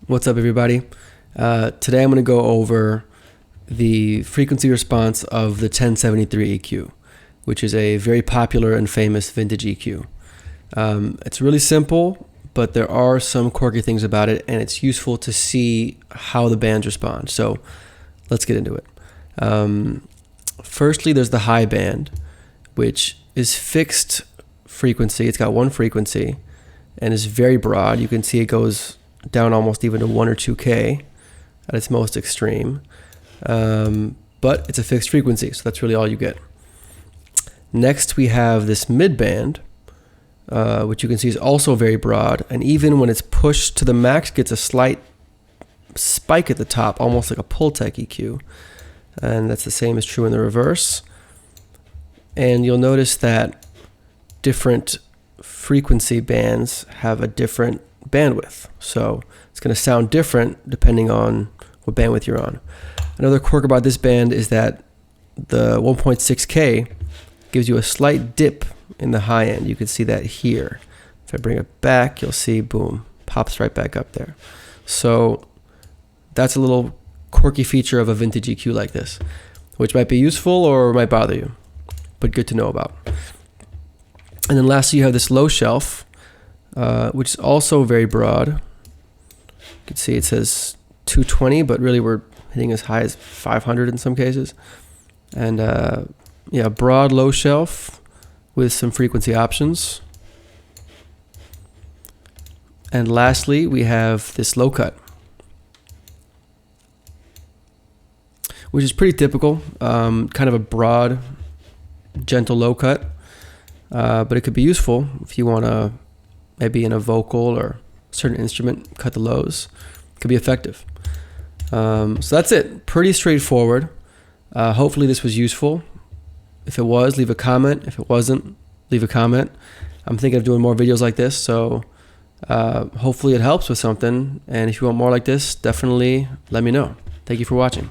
What's up, everybody? Today I'm going to go over the frequency response of the 1073 EQ, which is a very popular and famous vintage EQ. It's really simple, but there are some quirky things about it, and it's useful to see how the bands respond. So let's get into it. Firstly, there's the high band, which is fixed frequency. It's got one frequency and is very broad. You can see it goes down almost even to 1 or 2K at its most extreme. But it's a fixed frequency, so that's really all you get. Next, we have this mid band, which you can see is also very broad, and even when it's pushed to the max, gets a slight spike at the top, almost like a Pultec EQ. And that's the same is true in the reverse. And you'll notice that different frequency bands have a different bandwidth, so it's going to sound different depending on what bandwidth you're on. Another quirk about this band is that the 1.6K gives you a slight dip in the high end. You can see that here. If I bring it back, you'll see, boom, pops right back up there. So that's a little quirky feature of a vintage EQ like this, which might be useful or might bother you, but good to know about. And then lastly, you have this low shelf, which is also very broad. You can see it says 220, but really we're hitting as high as 500 in some cases. And yeah, broad low shelf with some frequency options. And lastly, we have this low cut, which is pretty typical, kind of a broad, gentle low cut. But it could be useful if you want to, maybe in a vocal or a certain instrument, cut the lows. It could be effective. So that's it. Pretty straightforward. Hopefully this was useful. If it was, leave a comment. If it wasn't, leave a comment. I'm thinking of doing more videos like this, so hopefully it helps with something. And if you want more like this, definitely let me know. Thank you for watching.